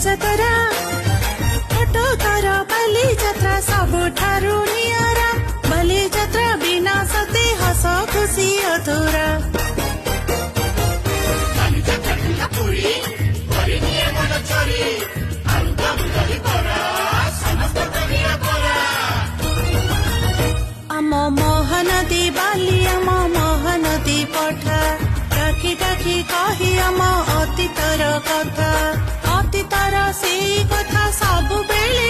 बालीजात्रा कटकर बालीजात्रा सबुठारु नियारा बालीजात्रा बिना सते हस खुशी अधूरा आम महानदी बाली आम महानदी पठा डाकी डाकी कही आम अतीतर कथा अतीतर से कथा सब बेले